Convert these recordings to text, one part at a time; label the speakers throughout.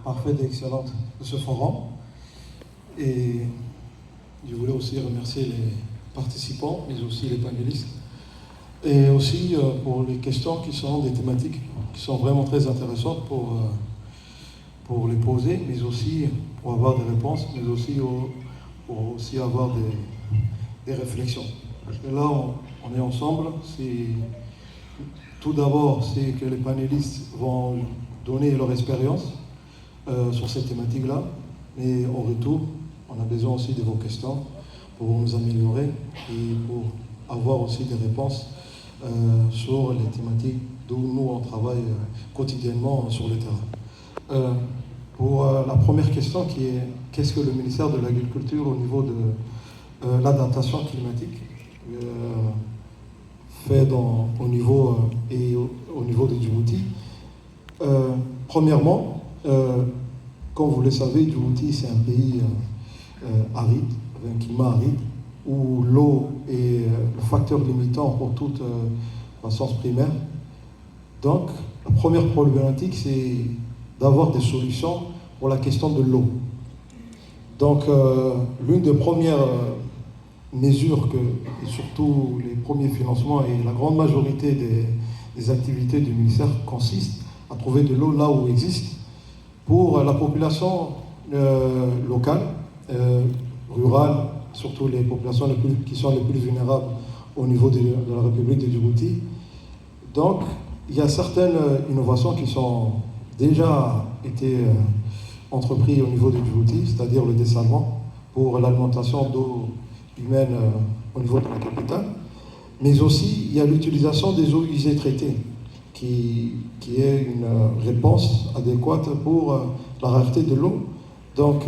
Speaker 1: parfaite et excellente de ce forum. Et je voulais aussi remercier les participants, mais aussi les panélistes. Et aussi pour les questions qui sont des thématiques qui sont vraiment très intéressantes pour les poser, mais aussi pour avoir des réponses, mais aussi pour aussi avoir des réflexions. Parce que là, on est ensemble. Tout d'abord, c'est que les panélistes vont donner leur expérience sur cette thématique-là, mais en retour, on a besoin aussi de vos questions pour nous améliorer et pour avoir aussi des réponses sur les thématiques d'où nous on travaille quotidiennement sur le terrain. Pour la première question qui est qu'est-ce que le ministère de l'Agriculture au niveau de l'adaptation climatique fait au niveau au niveau de Djibouti. Premièrement, comme vous le savez, Djibouti c'est un pays aride, avec un climat aride, où l'eau est le facteur limitant pour toute croissance primaire. Donc, la première problématique, c'est d'avoir des solutions pour la question de l'eau. Donc, l'une des premières mesures et surtout les premiers financements et la grande majorité des activités du ministère consiste à trouver de l'eau là où il existe pour la population locale, rurale, surtout les populations qui sont les plus vulnérables au niveau de la République de Djibouti. Donc, il y a certaines innovations qui sont déjà été entreprises au niveau de Djibouti, c'est-à-dire le dessalement pour l'alimentation d'eau humaine au niveau de la capitale. Mais aussi, il y a l'utilisation des eaux usées traitées, qui est une réponse adéquate pour la rareté de l'eau. Donc,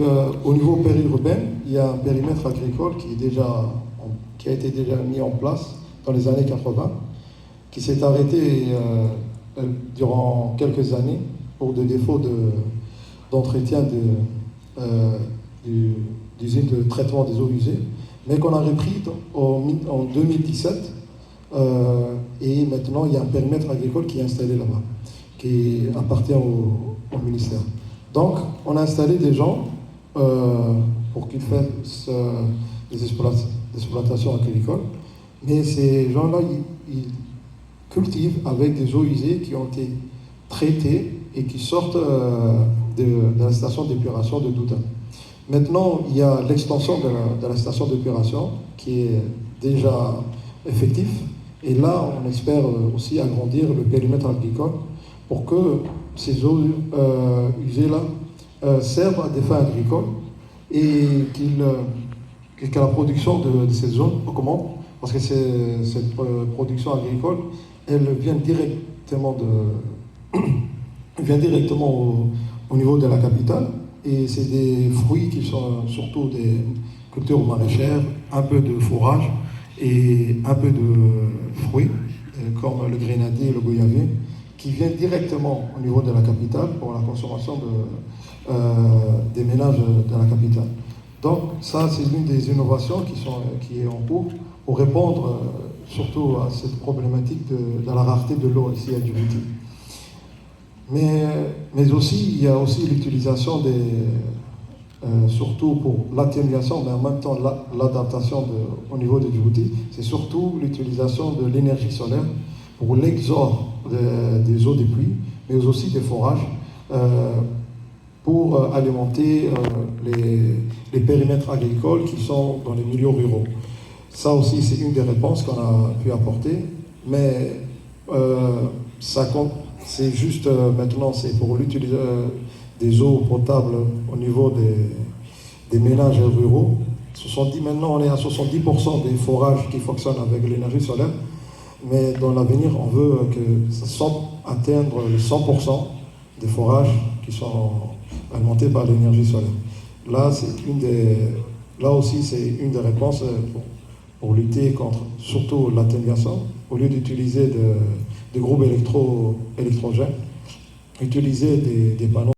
Speaker 1: au niveau périurbain, il y a un périmètre agricole qui a été déjà mis en place dans les années 80, qui s'est arrêté durant quelques années pour des défauts d'entretien d'usines de traitement des eaux usées, mais qu'on a repris en 2017. Et maintenant, il y a un périmètre agricole qui est installé là-bas, qui appartient au ministère. Donc, on a installé des gens pour qu'ils fassent des exploitations agricoles. Mais ces gens-là, ils cultivent avec des eaux usées qui ont été traitées et qui sortent de la station d'épuration de Douta. Maintenant, il y a l'extension de la station d'épuration qui est déjà effective. Et là, on espère aussi agrandir le périmètre agricole pour que ces eaux usées-là servent à des fins agricoles et que la production de ces zones augmente, parce que cette production agricole, elle vient directement au niveau de la capitale, et c'est des fruits qui sont surtout des cultures maraîchères, un peu de fourrage et un peu de fruits, comme le grenadier et le goyavier, qui viennent directement au niveau de la capitale pour la consommation des ménages de la capitale. Donc ça, c'est l'une des innovations qui est en cours pour répondre surtout à cette problématique de la rareté de l'eau ici à Djibouti. Mais aussi, il y a aussi l'utilisation surtout pour l'atténuation, mais en même temps l'adaptation au niveau de Djibouti, c'est surtout l'utilisation de l'énergie solaire pour l'exor des eaux des pluies, mais aussi des forages, pour alimenter les périmètres agricoles qui sont dans les milieux ruraux. Ça aussi, c'est une des réponses qu'on a pu apporter, mais ça compte. C'est juste maintenant, c'est pour l'utilisation des eaux potables au niveau des ménages ruraux. Maintenant, on est à 70% des forages qui fonctionnent avec l'énergie solaire, mais dans l'avenir, on veut que ça semble atteindre les 100% des forages qui sont alimentés par l'énergie solaire. Là aussi, c'est une des réponses pour lutter contre surtout l'atténuation, au lieu d'utiliser des groupes électrogènes, utiliser des panneaux